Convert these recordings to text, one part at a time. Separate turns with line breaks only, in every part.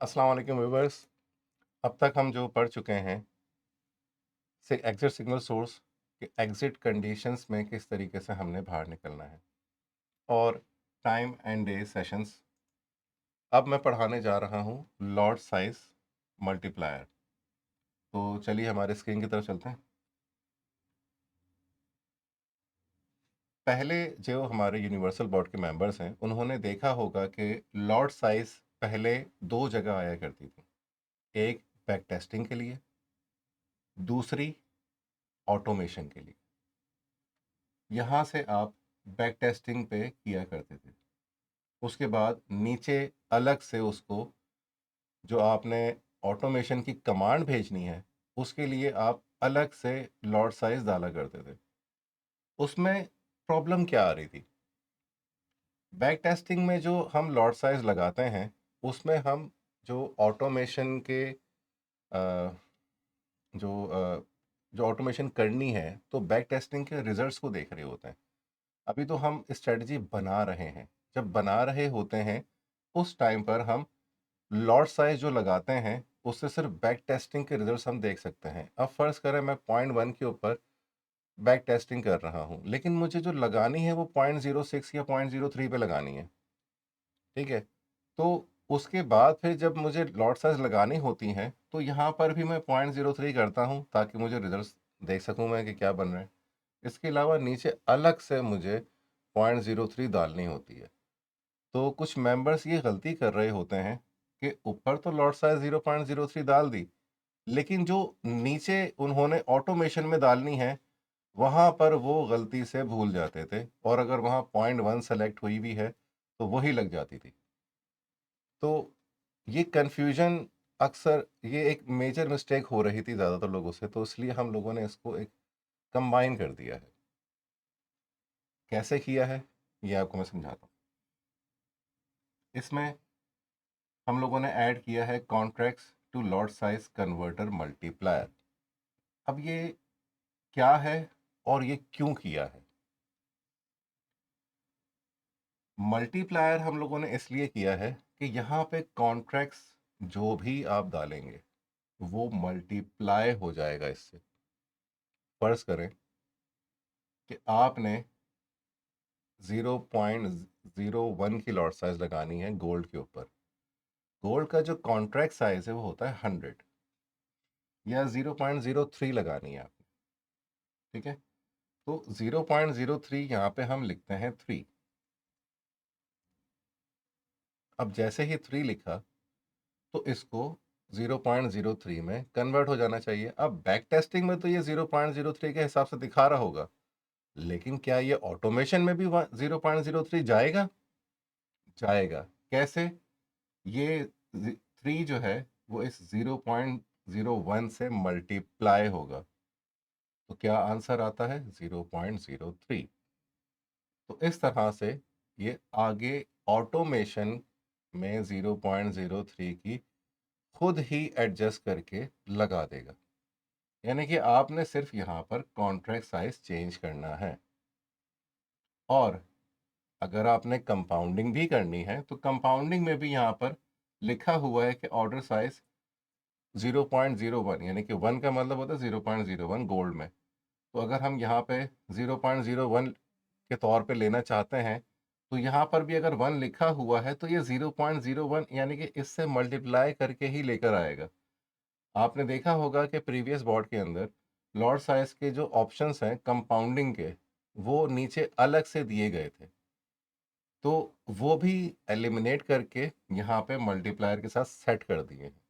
अस्सलाम वालेकुम व्यूअर्स। अब तक हम जो पढ़ चुके हैं से एग्जिट सिग्नल सोर्स के एग्जिट कंडीशंस में किस तरीके से हमने बाहर निकलना है और टाइम एंड डे सेशंस। अब मैं पढ़ाने जा रहा हूँ लॉर्ड साइज मल्टीप्लायर। तो चलिए हमारे स्क्रीन की तरफ चलते हैं। पहले जो हमारे यूनिवर्सल बोर्ड के मेंबर्स हैं उन्होंने देखा होगा कि लॉर्ड साइज पहले दो जगह आया करती थी। एक बैक टेस्टिंग के लिए, दूसरी ऑटोमेशन के लिए। यहाँ से आप बैक टेस्टिंग पे किया करते थे। उसके बाद नीचे अलग से उसको जो आपने ऑटोमेशन की कमांड भेजनी है उसके लिए आप अलग से लॉट साइज डाला करते थे। उसमें प्रॉब्लम क्या आ रही थी? बैक टेस्टिंग में जो हम लॉट साइज लगाते हैं उसमें हम जो ऑटोमेशन के जो जो ऑटोमेशन करनी है तो बैक टेस्टिंग के रिजल्ट्स को देख रहे होते हैं। अभी तो हम स्ट्रेटजी बना रहे हैं। जब बना रहे होते हैं उस टाइम पर हम लॉट साइज जो लगाते हैं उससे सिर्फ बैक टेस्टिंग के रिजल्ट्स हम देख सकते हैं। अब फर्ज करें मैं पॉइंट 1 के ऊपर बैक टेस्टिंग कर रहा हूं, लेकिन मुझे जो लगानी है वो पॉइंट 06 या पॉइंट 03 पे लगानी है। ठीक है, तो उसके बाद फिर जब मुझे लॉट साइज लगानी होती हैं तो यहाँ पर भी मैं पॉइंट 03 करता हूँ ताकि मुझे रिजल्ट्स देख सकूँ मैं कि क्या बन रहा है। इसके अलावा नीचे अलग से मुझे पॉइंट 03 डालनी होती है। तो कुछ मेंबर्स ये गलती कर रहे होते हैं कि ऊपर तो लॉट साइज 0.03 डाल दी, लेकिन जो नीचे उन्होंने ऑटोमेशन में डालनी है वहां पर वो गलती से भूल जाते थे, और अगर वहां पॉइंट 1 सेलेक्ट हुई भी है तो वही लग जाती थी। तो ये कंफ्यूजन अक्सर ये एक मेजर मिस्टेक हो रही थी ज़्यादातर लोगों से, तो इसलिए हम लोगों ने इसको एक कंबाइन कर दिया है। कैसे किया है ये आपको मैं समझाता हूँ। इसमें हम लोगों ने ऐड किया है contracts to lot size converter multiplier. अब ये क्या है और ये क्यों किया है? मल्टीप्लायर हम लोगों ने इसलिए किया है कि यहाँ पे कॉन्ट्रैक्ट्स जो भी आप डालेंगे वो मल्टीप्लाई हो जाएगा इससे। फर्ज करें कि आपने 0.01 की लॉट साइज लगानी है गोल्ड के ऊपर। गोल्ड का जो कॉन्ट्रैक्ट साइज है वो होता है 100, या 0.03 लगानी है आपने। ठीक है, तो 0.03 यहाँ पे हम लिखते हैं 3। अब जैसे ही 3 लिखा तो इसको 0.03 में कन्वर्ट हो जाना चाहिए। अब बैक टेस्टिंग में तो ये 0.03 के हिसाब से दिखा रहा होगा, लेकिन क्या ये ऑटोमेशन में भी 0.03 जाएगा? जाएगा। कैसे? ये 3 जो है वो इस 0.01 से मल्टीप्लाई होगा, तो क्या आंसर आता है? 0.03। तो इस तरह से ये आगे ऑटोमेशन में 0.03 की खुद ही एडजस्ट करके लगा देगा। यानी कि आपने सिर्फ यहाँ पर कॉन्ट्रैक्ट साइज चेंज करना है। और अगर आपने कंपाउंडिंग भी करनी है तो कंपाउंडिंग में भी यहाँ पर लिखा हुआ है कि ऑर्डर साइज 0.01, यानी कि 1 का मतलब होता है 0.01 गोल्ड में। तो अगर हम यहाँ पे 0.01 के तौर पे लेना चाहते हैं तो यहाँ पर भी अगर 1 लिखा हुआ है तो ये 0.01 यानी कि इससे मल्टीप्लाई करके ही लेकर आएगा। आपने देखा होगा कि प्रीवियस बोर्ड के अंदर लॉट साइज के जो ऑप्शंस हैं कंपाउंडिंग के वो नीचे अलग से दिए गए थे, तो वो भी एलिमिनेट करके यहाँ पे मल्टीप्लायर के साथ सेट कर दिए हैं।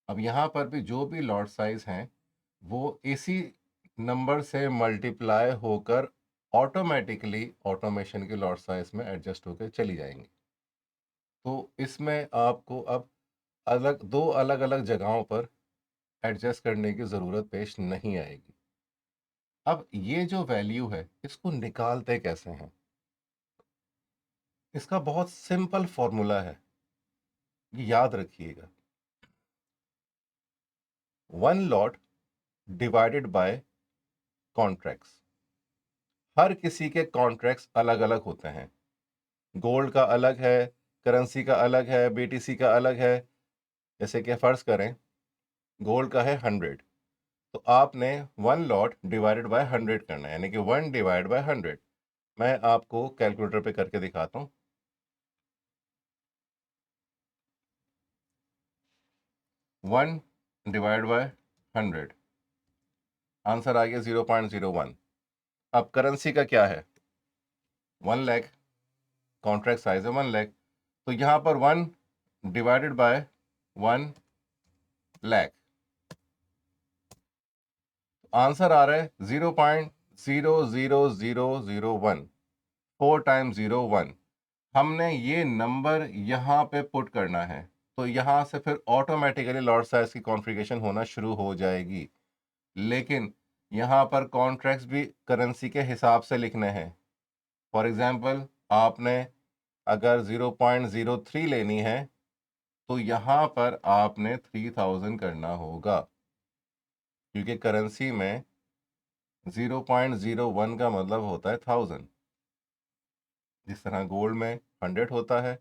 अब यहाँ पर भी जो भी लॉट साइज हैं वो इसी नंबर से मल्टीप्लाई होकर ऑटोमेटिकली ऑटोमेशन के लॉट साइज में एडजस्ट होकर चली जाएंगी। तो इसमें आपको अब दो अलग अलग जगहों पर एडजस्ट करने की ज़रूरत पेश नहीं आएगी। अब ये जो वैल्यू है इसको निकालते कैसे हैं? इसका बहुत सिंपल फॉर्मूला है, ये याद रखिएगा। 1 लॉट डिवाइडेड बाय कॉन्ट्रैक्ट्स। हर किसी के कॉन्ट्रैक्ट्स अलग अलग होते हैं। गोल्ड का अलग है, करेंसी का अलग है, बीटीसी का अलग है। जैसे कि फ़र्ज़ करें गोल्ड का है 100, तो आपने 1 लॉट डिवाइडेड बाय 100 करना है, यानी कि 1 डिवाइड बाय 100। मैं आपको कैलकुलेटर पे करके दिखाता हूँ। 1 डिवाइड बाय 100, आंसर आ गया 0.01। अब करेंसी का क्या है? 1 लाख, कॉन्ट्रैक्ट साइज है 1 लाख, तो यहाँ पर 1 डिवाइडेड बाय 1 लाख, आंसर आ रहा है 0.00001, 4 टाइम्स 0 1। हमने ये नंबर यहाँ पे पुट करना है, तो यहाँ से फिर ऑटोमेटिकली लॉट साइज की कॉन्फ़िगरेशन होना शुरू हो जाएगी। लेकिन यहाँ पर कॉन्ट्रैक्ट्स भी करेंसी के हिसाब से लिखने हैं। फॉर एग्जांपल आपने अगर 0.03 लेनी है, तो यहाँ पर आपने 3000 करना होगा, क्योंकि करेंसी में 0.01 का मतलब होता है 1000। जिस तरह गोल्ड में 100 होता है,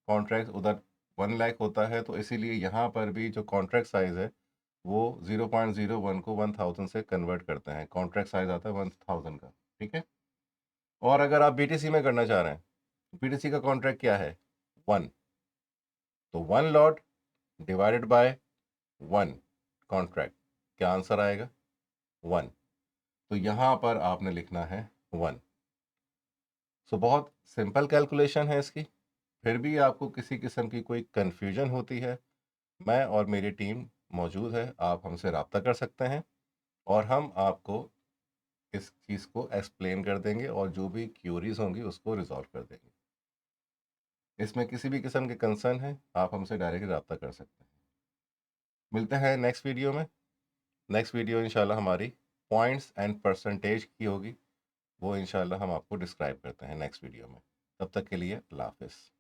कॉन्ट्रैक्ट उधर 1 लाख होता है, तो इसीलिए यहाँ पर भी जो कॉन्ट्रैक्ट साइज है वो 0.01 को 1000 से कन्वर्ट करते हैं। कॉन्ट्रैक्ट साइज आता है 1000 का, ठीक है। और अगर आप बीटीसी में करना चाह रहे हैं, बीटीसी का कॉन्ट्रैक्ट क्या है? 1, तो 1 लॉट डिवाइडेड बाय 1 कॉन्ट्रैक्ट, क्या आंसर आएगा? 1। तो यहाँ पर आपने लिखना है 1। सो बहुत सिंपल कैलकुलेशन है इसकी। फिर भी आपको किसी किस्म की कोई कन्फ्यूजन होती है, मैं और मेरी टीम मौजूद है, आप हमसे रब्ता कर सकते हैं और हम आपको इस चीज़ को एक्सप्लेन कर देंगे और जो भी क्यूरीज होंगी उसको रिजॉल्व कर देंगे। इसमें किसी भी किस्म के कंसर्न है, आप हमसे डायरेक्टली रब्ता कर सकते हैं। मिलते हैं नेक्स्ट वीडियो में। नेक्स्ट वीडियो इंशाल्लाह हमारी पॉइंट्स एंड परसेंटेज की होगी, वो इंशाल्लाह हम आपको डिस्क्राइब करते हैं नेक्स्ट वीडियो में। तब तक के लिए अल्लाह हाफ़िज़।